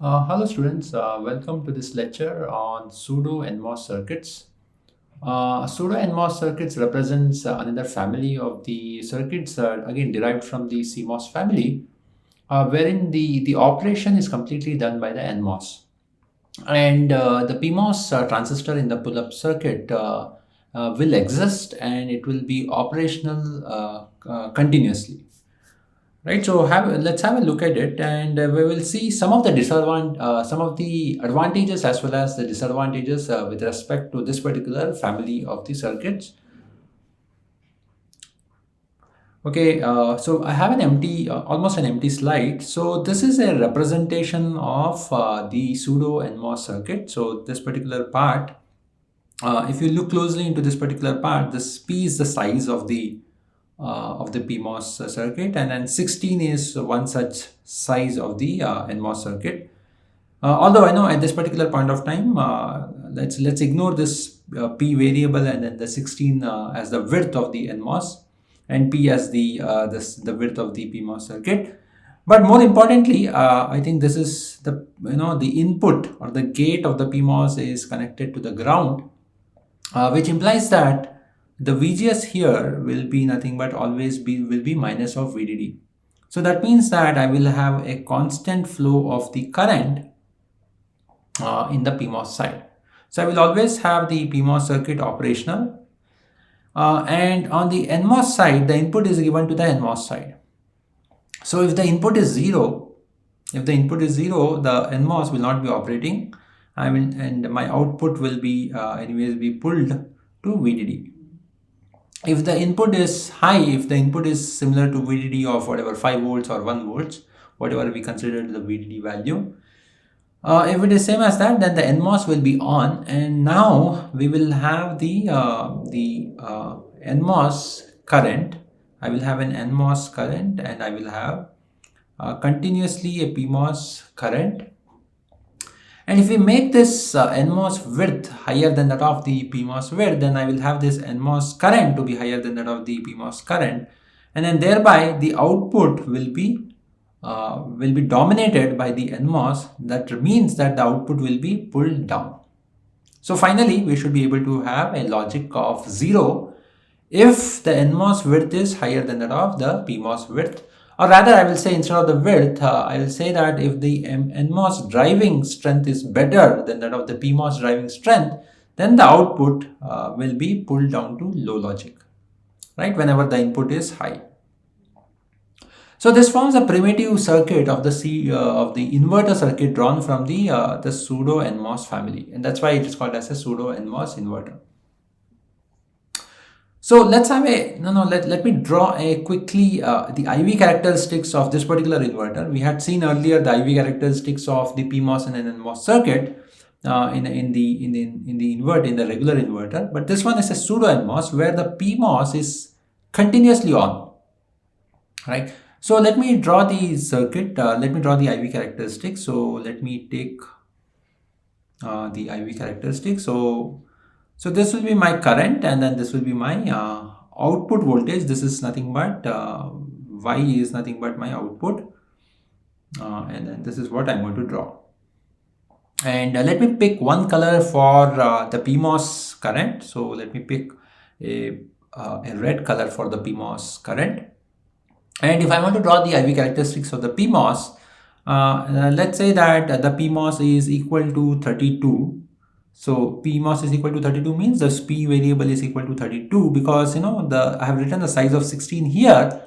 Hello students, welcome to this lecture on Pseudo and Mos circuits. Pseudo and Mos circuits represents another family of the circuits again derived from the CMOS family, wherein the operation is completely done by the NMOS. And the Pmos transistor in the pull-up circuit will exist and it will be operational continuously. Right, so let's have a look at it, and we will see some of the advantages as well as the disadvantages with respect to this particular family of the circuits. Okay, so I have an almost an empty slide. So this is a representation of the pseudo NMOS circuit. So this particular part, if you look closely into this particular part, this P is the size of the PMOS circuit, and then 16 is one such size of the NMOS circuit. Although I know at this particular point of time, let's ignore this P variable and then the 16 as the width of the NMOS and P as the width of the PMOS circuit. But more importantly, I think this is the input or the gate of the PMOS is connected to the ground, which implies that the VGS here will be nothing but will be minus of VDD. So that means that I will have a constant flow of the current in the PMOS side. So I will always have the PMOS circuit operational, and on the NMOS side, the input is given to the NMOS side. So if the input is zero, the NMOS will not be operating. And my output will be anyways be pulled to VDD. If the input is high, if the input is similar to VDD of whatever 5 volts or 1 volts, whatever we consider the VDD value, if it is same as that, then the NMOS will be on, and now we will have the NMOS current. I will have an NMOS current, and I will have continuously a PMOS current. And if we make this NMOS width higher than that of the PMOS width, then I will have this NMOS current to be higher than that of the PMOS current, and then thereby the output will be dominated by the NMOS. That means that the output will be pulled down. So finally, we should be able to have a logic of 0 if the NMOS width is higher than that of the PMOS width. Or rather, I will say instead of the width, I will say that if the NMOS driving strength is better than that of the PMOS driving strength, then the output will be pulled down to low logic, right, whenever the input is high. So this forms a primitive circuit of the inverter circuit drawn from the pseudo NMOS family, and that's why it is called as a pseudo NMOS inverter. So let's have let me draw a quickly the IV characteristics of this particular inverter. We had seen earlier the IV characteristics of the PMOS and NMOS circuit in the regular inverter, but this one is a pseudo NMOS where the PMOS is continuously on, right? So let me draw the circuit. Let me draw the IV characteristics. So let me take the IV characteristics. So this will be my current, and then this will be my output voltage. This is nothing but Y is nothing but my output, and then this is what I'm going to draw. And let me pick one color for the PMOS current. So let me pick a red color for the PMOS current. And if I want to draw the IV characteristics of the PMOS, let's say that the PMOS is equal to 32. So Pmos is equal to 32 means the P variable is equal to 32, because I have written the size of 16 here.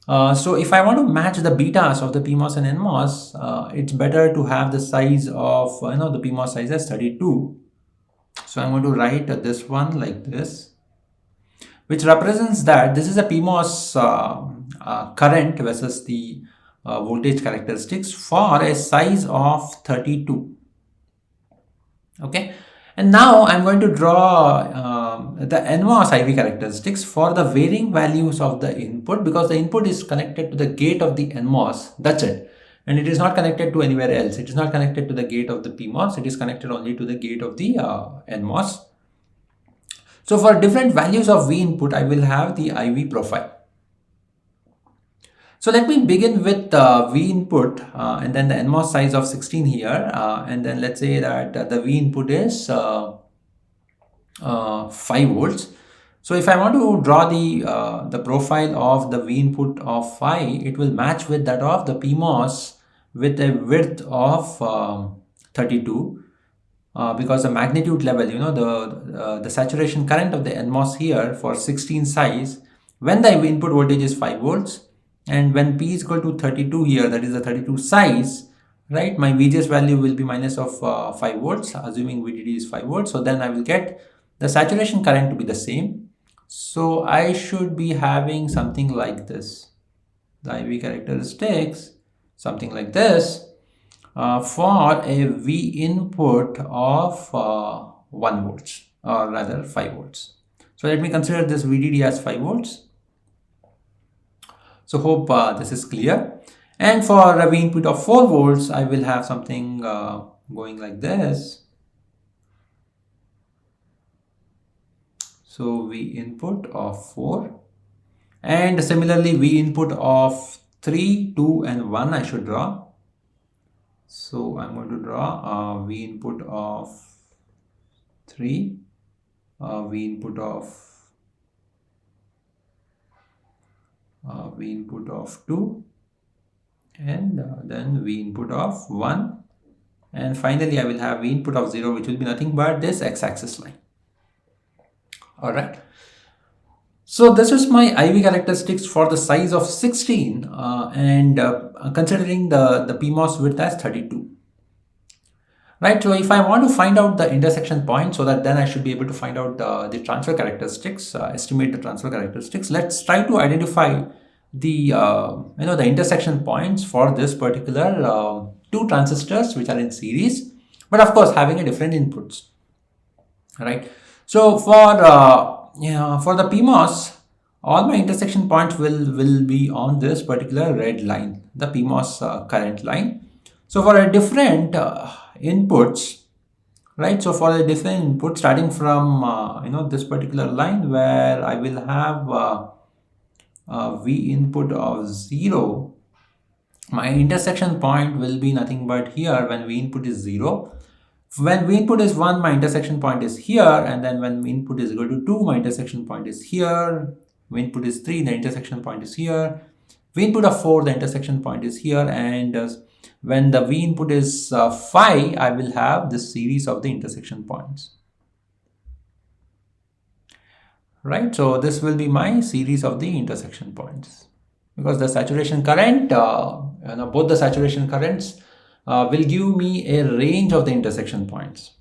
So if I want to match the betas of the PMOS and NMOS, it's better to have the size of the PMOS size as 32. So I'm going to write this one like this, which represents that this is a PMOS current versus the voltage characteristics for a size of 32. Okay, and now I'm going to draw the NMOS IV characteristics for the varying values of the input, because the input is connected to the gate of the NMOS. That's it, and it is not connected to anywhere else. It is not connected to the gate of the PMOS. It is connected only to the gate of the NMOS. So for different values of V input, I will have the IV profile. So let me begin with V input and then the NMOS size of 16 here, and then let's say that the V input is 5 volts. So if I want to draw the profile of the V input of 5, it will match with that of the Pmos with a width of 32, because the magnitude level, the saturation current of the NMOS here for 16 size, when the input voltage is 5 volts, and when P is equal to 32 here, that is the 32 size, right, my VGS value will be minus of 5 volts, assuming VDD is 5 volts. So then I will get the saturation current to be the same. So I should be having something like this, the IV characteristics, something like this, for a V input of 1 volts, or rather 5 volts. So let me consider this VDD as 5 volts. So hope this is clear. And for a V input of 4 volts, I will have something going like this. So V input of 4, and similarly V input of 3, 2 and 1 I should draw. So I'm going to draw V input of 3, V input of 2, and then V input of 1, and finally I will have V input of 0, which will be nothing but this x-axis line. All right. So this is my IV characteristics for the size of 16 and considering the Pmos width as 32. Right, so if I want to find out the intersection point, so that then I should be able to find out the transfer characteristics, estimate the transfer characteristics. Let's try to identify the the intersection points for this particular two transistors which are in series, but of course having a different inputs. Right. So for the Pmos, all my intersection points will be on this particular red line, the Pmos current line. So for a different inputs, right? So for the different input, starting from this particular line where I will have V input of 0, my intersection point will be nothing but here when V input is 0. When V input is 1, my intersection point is here, and then when V input is equal to 2, my intersection point is here. V input is 3, the intersection point is here. V input of 4, the intersection point is here, and when the V input is 5, I will have this series of the intersection points. Right, so this will be my series of the intersection points, because the saturation current, both the saturation currents will give me a range of the intersection points.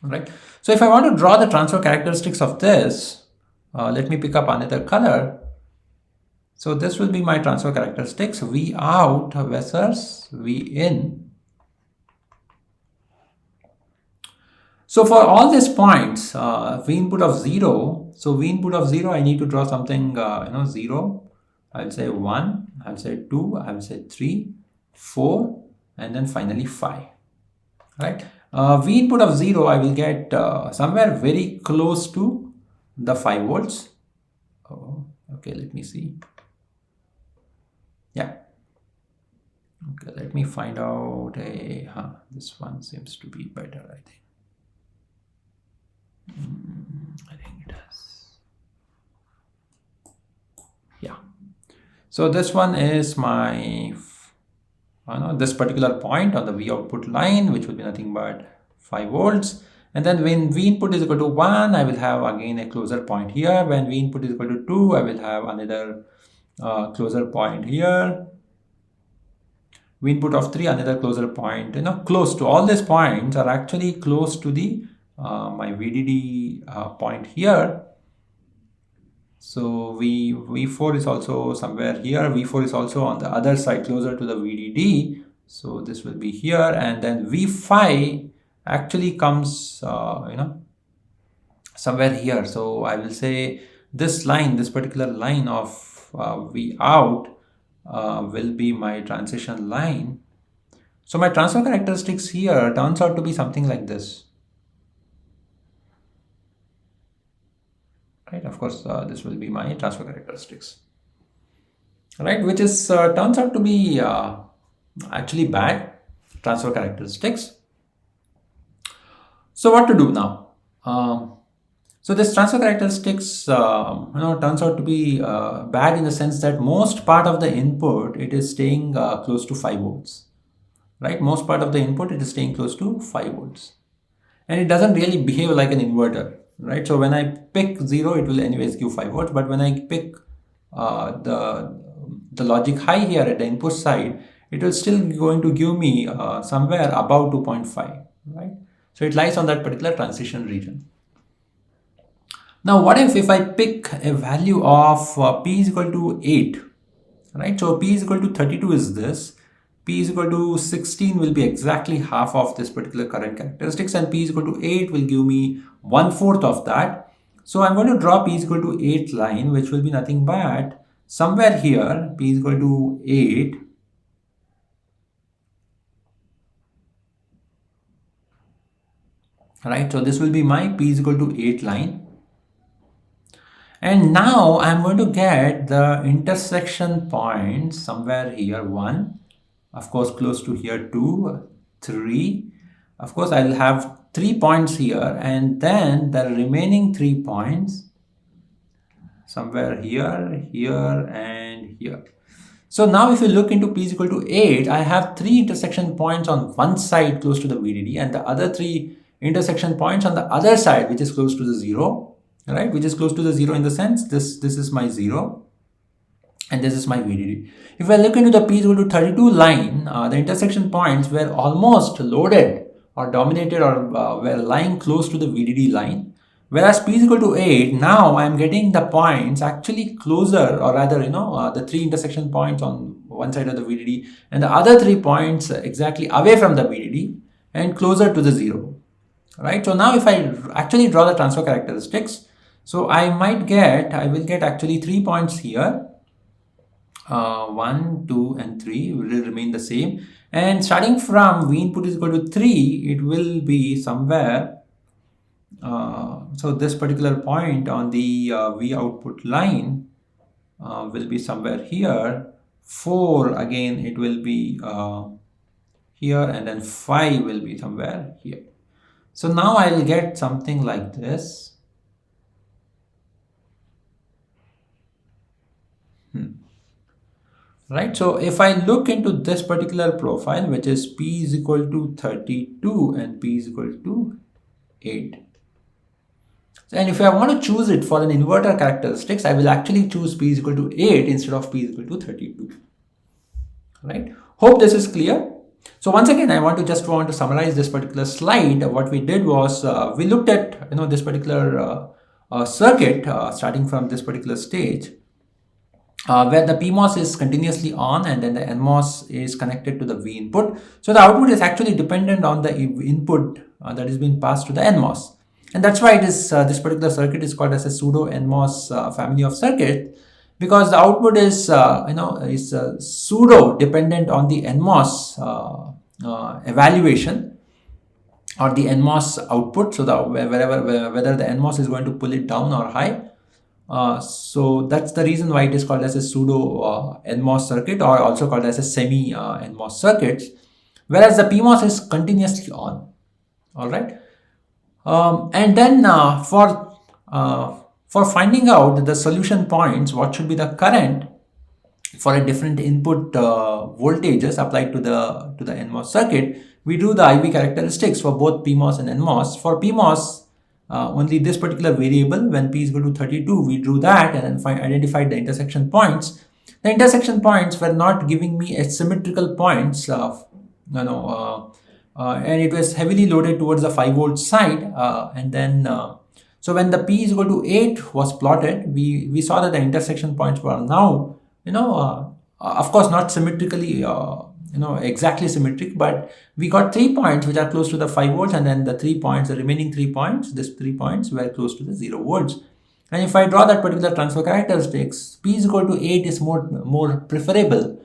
Right. So if I want to draw the transfer characteristics of this, let me pick up another color. So this will be my transfer characteristics, V out versus V in. So for all these points, V input of 0, so V input of 0, I need to draw something, 0, I'll say 1, I'll say 2, I'll say 3, 4, and then finally 5, right? V input of 0, I will get somewhere very close to the 5 volts. Oh, okay, let me see. Yeah. Okay, let me find out this one seems to be better, I think. I think it does. Yeah. So this one is my this particular point on the V output line, which will be nothing but 5 volts. And then when V input is equal to 1, I will have again a closer point here. When V input is equal to 2, I will have another closer point here. V input of 3, another closer point. Close to all these points are actually close to the my VDD point here. So V4 is also somewhere here. V4 is also on the other side, closer to the VDD. So this will be here, and then V5 actually comes, somewhere here. So I will say this line, this particular line of V out will be my transition line. So my transfer characteristics here turns out to be something like this. Right, of course, this will be my transfer characteristics. right? Which is turns out to be actually bad transfer characteristics. So what to do now? So this transfer characteristics, turns out to be bad in the sense that most part of the input, it is staying close to 5 volts, right? Most part of the input, it is staying close to 5 volts. And it doesn't really behave like an inverter, right? So when I pick 0, it will anyways give 5 volts. But when I pick the logic high here at the input side, it will still going to give me somewhere above 2.5, right? So it lies on that particular transition region. Now, what if I pick a value of P is equal to 8, right? So P is equal to 32 is this. P is equal to 16 will be exactly half of this particular current characteristics, and P is equal to 8 will give me 1/4 of that. So I'm going to draw P is equal to 8 line, which will be nothing but somewhere here, P is equal to 8. Right, so this will be my P is equal to 8 line. And now I'm going to get the intersection points somewhere here, 1, of course close to here, 2, 3. Of course I'll have 3 points here, and then the remaining 3 points somewhere here, here, and here. So now if you look into P is equal to 8, I have 3 intersection points on one side close to the VDD, and the other 3 intersection points on the other side, which is close to the 0. Right, which is close to the 0 in the sense this is my 0 and this is my VDD. If I look into the P is equal to 32 line, the intersection points were almost loaded or dominated or were lying close to the VDD line, whereas P is equal to 8, now I am getting the points actually closer, or rather the 3 intersection points on one side of the VDD and the other 3 points exactly away from the VDD and closer to the 0. Right, so now if I actually draw the transfer characteristics, so I will get actually 3 points here. 1, 2, and 3 will remain the same. And starting from V input is equal to 3, it will be somewhere. So this particular point on the V output line will be somewhere here. 4, again, it will be here, and then 5 will be somewhere here. So now I will get something like this. Right, so if I look into this particular profile, which is P is equal to 32 and P is equal to 8. And if I want to choose it for an inverter characteristics, I will actually choose P is equal to 8 instead of P is equal to 32. Right, hope this is clear. So once again, I want to summarize this particular slide. What we did was we looked at this particular circuit starting from this particular stage, where the Pmos is continuously on and then the NMOS is connected to the V input. So the output is actually dependent on the input that is being passed to the NMOS. And that's why it is this particular circuit is called as a Pseudo NMOS family of circuit, because the output is pseudo dependent on the NMOS evaluation or the NMOS output. So whether the NMOS is going to pull it down or high. So that's the reason why it is called as a Pseudo NMOS circuit, or also called as a semi NMOS circuit, whereas the Pmos is continuously on. All right, and then for finding out the solution points, what should be the current for a different input voltages applied to the NMOS circuit, we do the IV characteristics for both Pmos and NMOS. For Pmos, only this particular variable, when P is equal to 32, we drew that and then identified the intersection points. The intersection points were not giving me a symmetrical points, and it was heavily loaded towards the 5 volt side. And then, so when the P is equal to 8 was plotted, we saw that the intersection points were now, of course, not symmetrically, exactly symmetric, but we got 3 points which are close to the 5 volts, and then the remaining 3 points, these 3 points were close to the 0 volts. And if I draw that particular transfer characteristics, P is equal to 8 is more preferable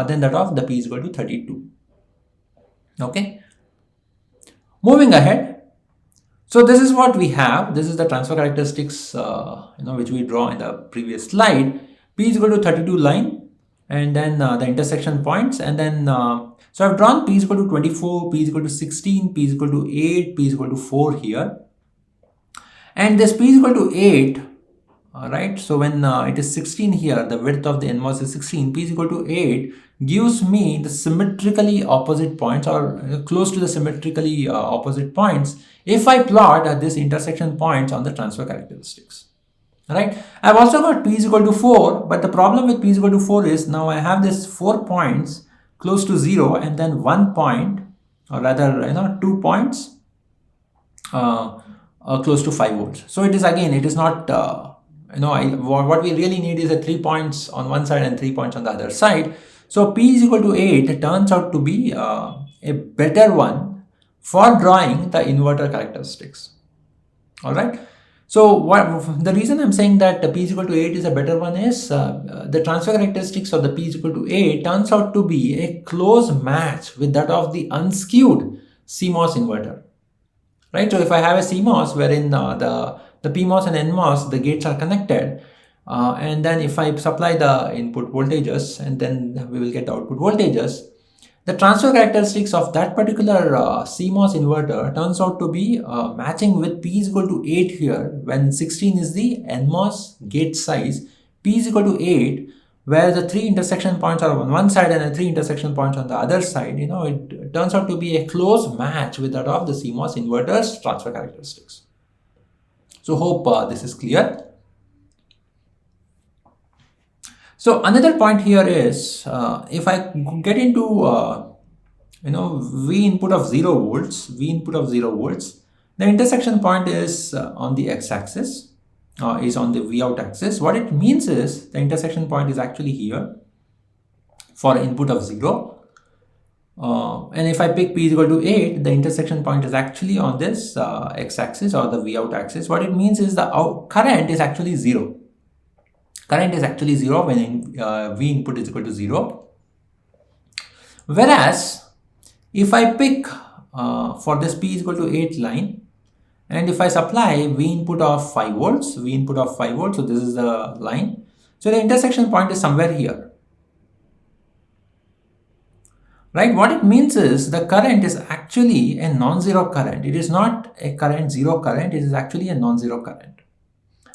than that of the P is equal to 32. Okay. Moving ahead. So this is what we have. This is the transfer characteristics, which we draw in the previous slide. P is equal to 32 line. and then the intersection points, and then so I've drawn P is equal to 24, P is equal to 16, P is equal to 8, P is equal to 4 here. And this P is equal to 8, right? So when it is 16 here, the width of the NMOS is 16, P is equal to 8 gives me the symmetrically opposite points, or close to the symmetrically opposite points, if I plot this intersection points on the transfer characteristics. Right? I've also got P is equal to 4, but the problem with P is equal to 4 is now I have this 4 points close to 0 and then 1 point, or rather 2 points close to 5 volts. So it is, again, it is not what we really need is a 3 points on one side and 3 points on the other side. So P is equal to 8 it turns out to be a better one for drawing the inverter characteristics. All right. So the reason I'm saying that the P is equal to 8 is a better one is the transfer characteristics of the P is equal to 8 turns out to be a close match with that of the unskewed CMOS inverter. Right. So if I have a CMOS wherein the Pmos and NMOS, the gates are connected, and then if I supply the input voltages and then we will get the output voltages, the transfer characteristics of that particular CMOS inverter turns out to be matching with P is equal to 8 here, when 16 is the NMOS gate size, P is equal to 8, where the 3 intersection points are on one side and the 3 intersection points on the other side. It turns out to be a close match with that of the CMOS inverter's transfer characteristics. So hope this is clear. So another point here is if I get into V input of 0 volts, the intersection point is on the x-axis, is on the V out axis. What it means is the intersection point is actually here for input of 0. And if I pick P is equal to 8, the intersection point is actually on this x-axis or the V out axis. What it means is the current is actually 0. Current is actually 0 when V input is equal to 0. Whereas if I pick for this P is equal to 8 line, and if I supply V input of 5 volts, so this is the line. So the intersection point is somewhere here. Right, what it means is the current is actually a non-zero current. It is not a zero current, it is actually a non-zero current.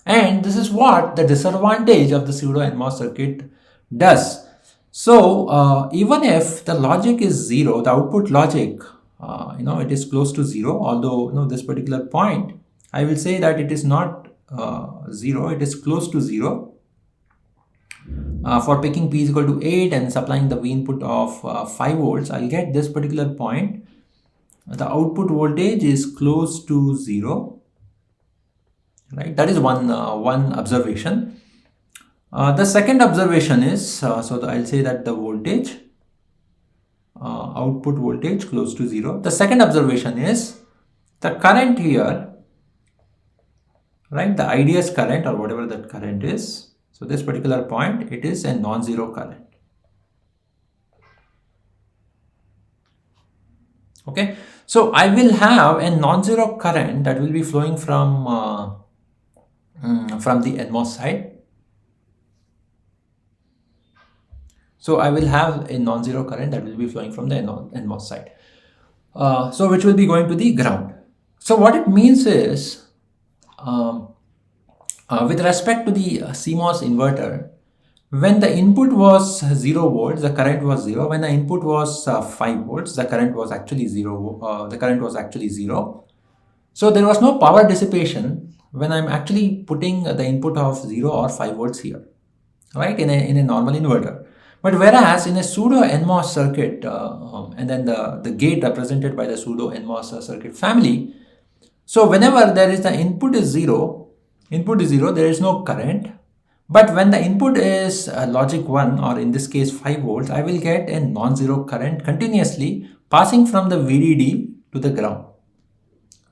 And this is what the disadvantage of the pseudo NMOS circuit does. So even if the logic is 0, the output logic, it is close to 0, although this particular point, I will say that it is not 0, it is close to 0. For picking P is equal to 8 and supplying the V input of 5 volts, I'll get this particular point. The output voltage is close to 0. Right, that is one observation. The second observation is, I'll say that the voltage, output voltage close to 0. The second observation is the current here, right, the IDS current or whatever that current is. So this particular point, it is a non-zero current. Okay, so I will have a non-zero current that will be flowing from the NMOS side. So I will have a non-zero current that will be flowing from the NMOS side. So which will be going to the ground. So what it means is, with respect to the CMOS inverter, when the input was 0 volts, the current was 0. When the input was 5 volts, the current was actually 0. So there was no power dissipation when I'm actually putting the input of 0 or 5 volts here, right, in a normal inverter. But whereas in a pseudo NMOS circuit, and then the gate represented by the pseudo NMOS circuit family, so whenever there is the input is 0, there is no current. But when the input is logic 1, or in this case 5 volts, I will get a non-zero current continuously passing from the VDD to the ground.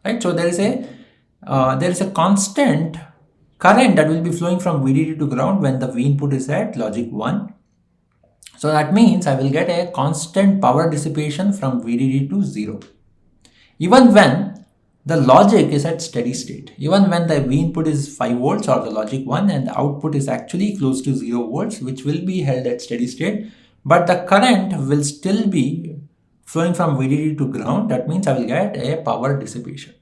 Right, so there is a constant current that will be flowing from VDD to ground when the V input is at logic 1. So that means I will get a constant power dissipation from VDD to 0. Even when the logic is at steady state. Even when the V input is 5 volts or the logic 1 and the output is actually close to 0 volts, which will be held at steady state, but the current will still be flowing from VDD to ground. That means I will get a power dissipation.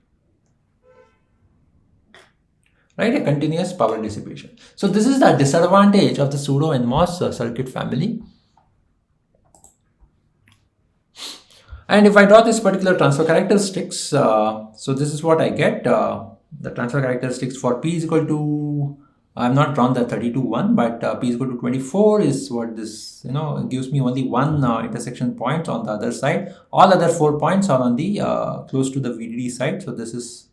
Right, a continuous power dissipation. So this is the disadvantage of the pseudo NMOS circuit family. And if I draw this particular transfer characteristics, so this is what I get. The transfer characteristics for P is equal to, I have not drawn the 32 one, but P is equal to 24 is what this, gives me only one intersection point on the other side. All other 4 points are on the close to the VDD side. So this is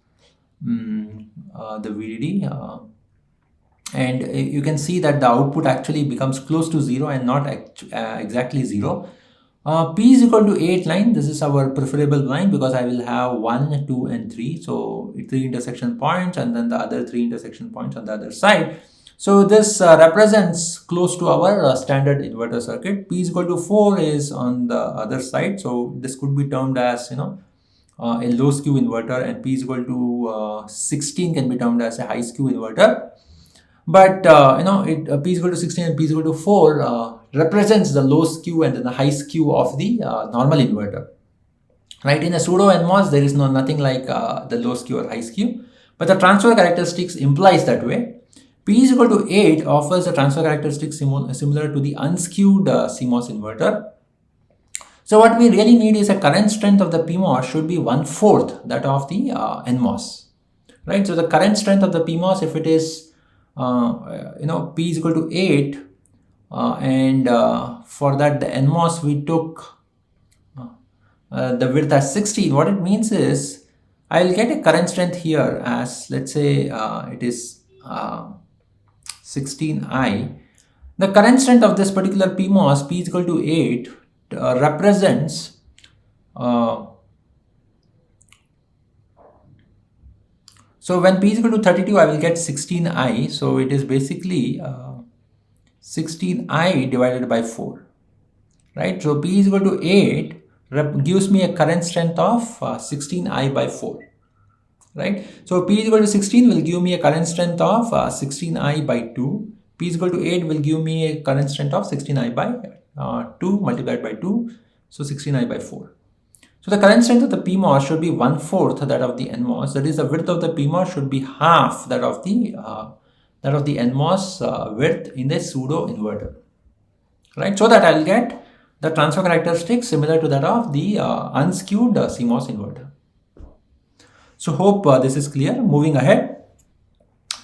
the VDD. And you can see that the output actually becomes close to 0 and not exactly 0. P is equal to 8 line. This is our preferable line because I will have 1, 2 and 3. So 3 intersection points and then the other 3 intersection points on the other side. So this represents close to our standard inverter circuit. P is equal to 4 is on the other side. So this could be termed as, a low skew inverter, and P is equal to 16 can be termed as a high skew inverter. But P is equal to 16 and P is equal to 4 represents the low skew and then the high skew of the normal inverter. Right, in a pseudo NMOS there is nothing like the low skew or high skew, but the transfer characteristics implies that way. P is equal to 8 offers a transfer characteristic similar to the unskewed CMOS inverter. So what we really need is a current strength of the Pmos should be 1/4 that of the NMOS. Right, so the current strength of the Pmos, if it is P is equal to 8 and for that the NMOS we took the width as 16. What it means is I will get a current strength here as, let's say it is 16I. The current strength of this particular Pmos, P is equal to 8, represents so when P is equal to 32, I will get 16I. So it is basically 16I divided by 4. Right? So P is equal to 8 gives me a current strength of 16I by 4. Right? So P is equal to 16 will give me a current strength of 16I by 2. P is equal to 8 will give me a current strength of 16I by 2 multiplied by 2. So 16I by 4. So the current strength of the Pmos should be 1/4 that of the NMOS. That is, the width of the Pmos should be half that of the NMOS width in the pseudo inverter. Right, so that I will get the transfer characteristics similar to that of the unskewed CMOS inverter. So hope this is clear. Moving ahead.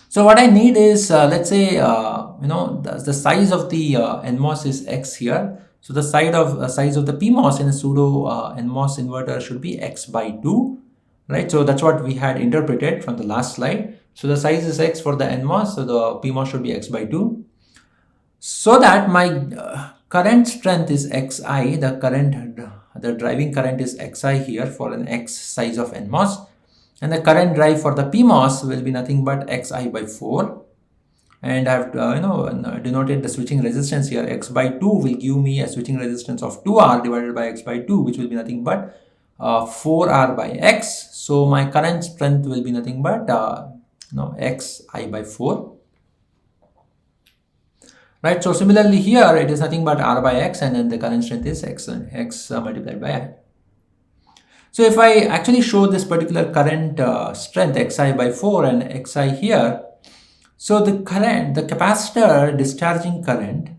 So what I need is let's say the size of the NMOS is X here. So the size of the Pmos in a pseudo NMOS inverter should be X by 2, right? So that's what we had interpreted from the last slide. So the size is X for the NMOS, so the Pmos should be X by 2. So that my current strength is Xi, the driving current is Xi here for an X size of NMOS, and the current drive for the Pmos will be nothing but Xi by 4. And I have denoted the switching resistance here. X by 2 will give me a switching resistance of 2R divided by X by 2, which will be nothing but 4R by X. So my current strength will be nothing but Xi by 4. Right. So similarly here it is nothing but R by X, and then the current strength is X multiplied by I. So if I actually show this particular current strength Xi by 4 and Xi here, so the capacitor discharging current,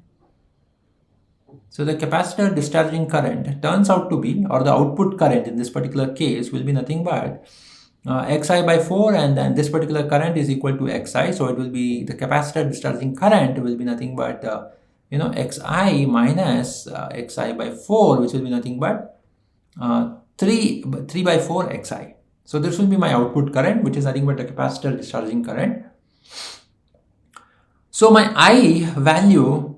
turns out to be, or the output current in this particular case will be nothing but Xi by 4, and then this particular current is equal to Xi. So it will be, the capacitor discharging current will be nothing but Xi minus Xi by 4, which will be nothing but 3 by 4 Xi. So this will be my output current, which is nothing but the capacitor discharging current. So my I value,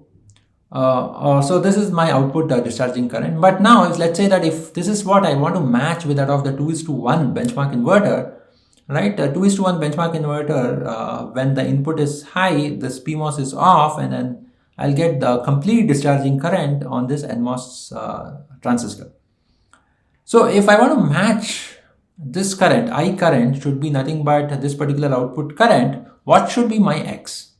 so this is my output discharging current. But now let's say that if this is what I want to match with that of the 2:1 benchmark inverter, right? 2:1 benchmark inverter, when the input is high, this Pmos is off, and then I'll get the complete discharging current on this NMOS transistor. So if I want to match this current, I current, should be nothing but this particular output current. What should be my X?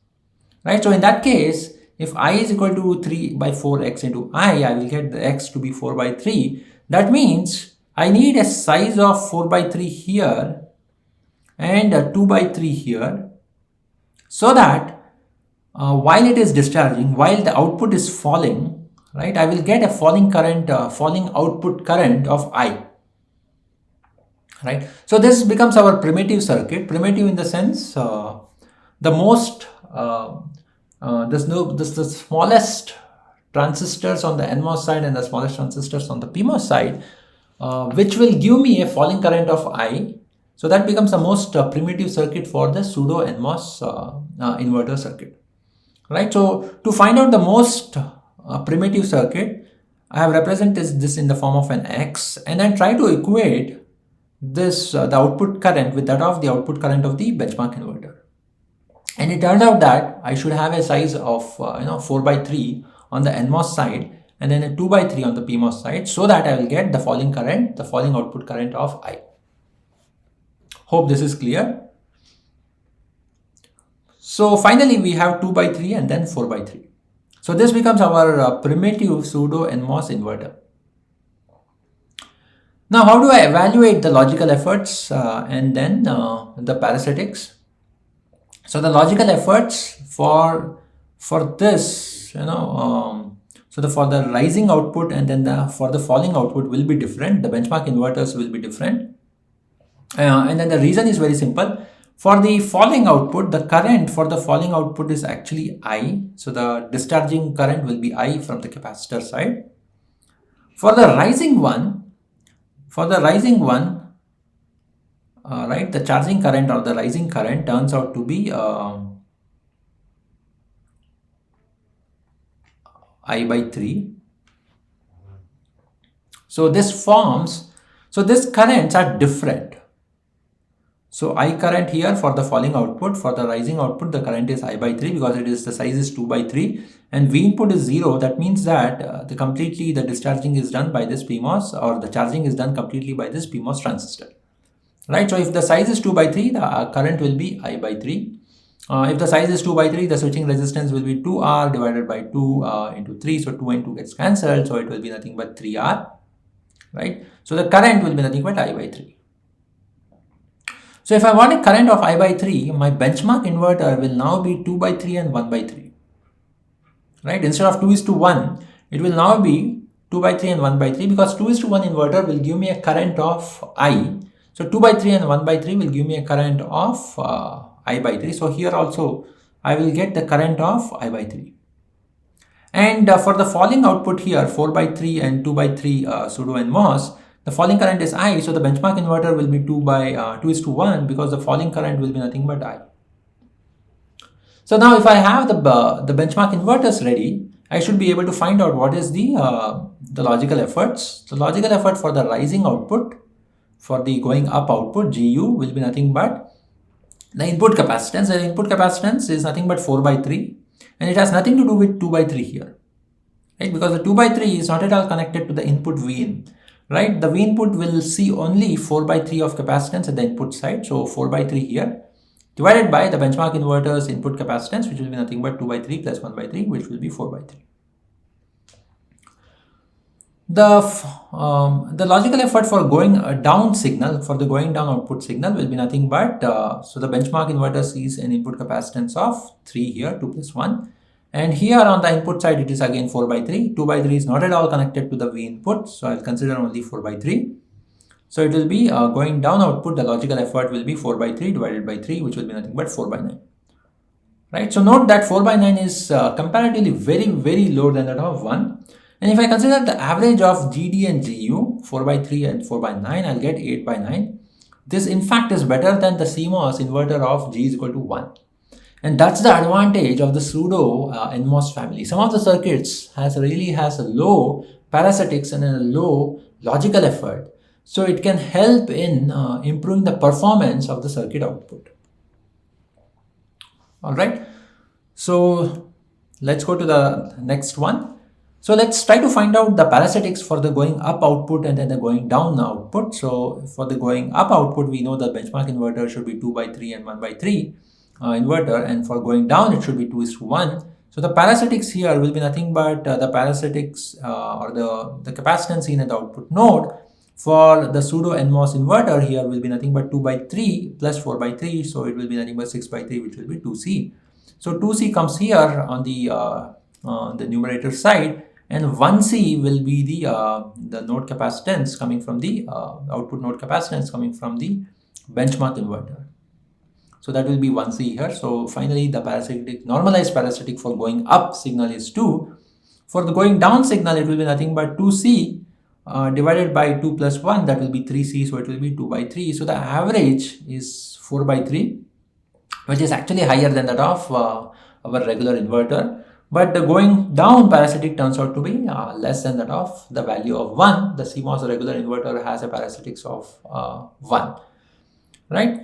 Right? So in that case, if I is equal to 3 by 4x into I will get the X to be 4 by 3. That means I need a size of 4 by 3 here and 2 by 3 here, so that while it is discharging, while the output is falling, right, I will get a falling current, falling output current of I. Right? So this becomes our primitive circuit. Primitive in the sense the most the smallest transistors on the NMOS side and the smallest transistors on the Pmos side, which will give me a falling current of I. So that becomes the most primitive circuit for the pseudo NMOS inverter circuit. Right? So to find out the most primitive circuit, I have represented this in the form of an X, and then try to equate this the output current with that of the output current of the benchmark inverter. And it turned out that I should have a size of 4 by 3 on the NMOS side and then a 2 by 3 on the Pmos side, so that I will get the falling current, the falling output current of I. Hope this is clear. So finally we have 2 by 3 and then 4 by 3. So this becomes our primitive pseudo NMOS inverter. Now how do I evaluate the logical efforts and then the parasitics? So the logical efforts for this, for the rising output and then for the falling output will be different. The benchmark inverters will be different. And then the reason is very simple. For the falling output, the current for the falling output is actually I. So the discharging current will be I from the capacitor side. For the rising one, right, the charging current or the rising current turns out to be I by 3. So this forms, so these currents are different. So I current here for the falling output, for the rising output the current is I by 3 because the size is 2 by 3 and V input is 0. That means that the discharging is done by this Pmos, or the charging is done completely by this Pmos transistor. Right? So if the size is 2 by 3, the current will be I by 3. If the size is 2 by 3, the switching resistance will be 2R divided by 2 into 3. So 2 and 2 gets cancelled. So it will be nothing but 3R. Right? So the current will be nothing but I by 3. So if I want a current of I by 3, my benchmark inverter will now be 2 by 3 and 1 by 3. Right? Instead of 2:1, it will now be 2 by 3 and 1 by 3, because 2:1 inverter will give me a current of I. So 2 by 3 and 1 by 3 will give me a current of I by 3. So here also I will get the current of I by 3. And for the falling output here, 4 by 3 and 2 by 3 pseudo and Mos, the falling current is I. So the benchmark inverter will be 2:1 because the falling current will be nothing but I. So now if I have the benchmark inverters ready, I should be able to find out what is the logical efforts. The logical effort for the rising output, for the going up output, GU, will be nothing but the input capacitance. The input capacitance is nothing but 4 by 3, and it has nothing to do with 2 by 3 here, right? Because the 2 by 3 is not at all connected to the input Vin, right? The V input will see only 4 by 3 of capacitance at the input side. So 4 by 3 here, divided by the benchmark inverter's input capacitance, which will be nothing but 2 by 3 plus 1 by 3, which will be 4 by 3. The logical effort for going down signal, for the going down output signal, will be nothing but, so the benchmark inverter sees an input capacitance of 3 here, 2 plus 1. And here on the input side, it is again 4 by 3. 2 by 3 is not at all connected to the V input, so I'll consider only 4 by 3. So it will be going down output, the logical effort will be 4 by 3 divided by 3, which will be nothing but 4 by 9. Right? So note that 4 by 9 is comparatively very, very lower than that of 1. And if I consider the average of GD and GU, 4 by 3 and 4 by 9, I'll get 8 by 9. This in fact is better than the CMOS inverter of G is equal to 1. And that's the advantage of the pseudo NMOS family. Some of the circuits really has a low parasitics and a low logical effort. So it can help in improving the performance of the circuit output. All right. So let's go to the next one. So let's try to find out the parasitics for the going up output and then the going down output. So for the going up output, we know the benchmark inverter should be 2 by 3 and 1 by 3 inverter, and for going down it should be 2:1. So the parasitics here will be nothing but the parasitics or the capacitance in the output node for the pseudo NMOS inverter here will be nothing but 2 by 3 plus 4 by 3. So it will be nothing but 6 by 3, which will be 2C. So 2C comes here on the numerator side, and 1C will be the node capacitance coming from the output node capacitance coming from the benchmark inverter. So that will be 1C here. So finally the parasitic, normalized parasitic for going up signal is 2. For the going down signal, it will be nothing but 2C divided by 2 plus 1, that will be 3C, so it will be 2 by 3. So the average is 4 by 3, which is actually higher than that of our regular inverter. But the going down parasitic turns out to be less than that of the value of 1. The CMOS regular inverter has a parasitics of 1, right?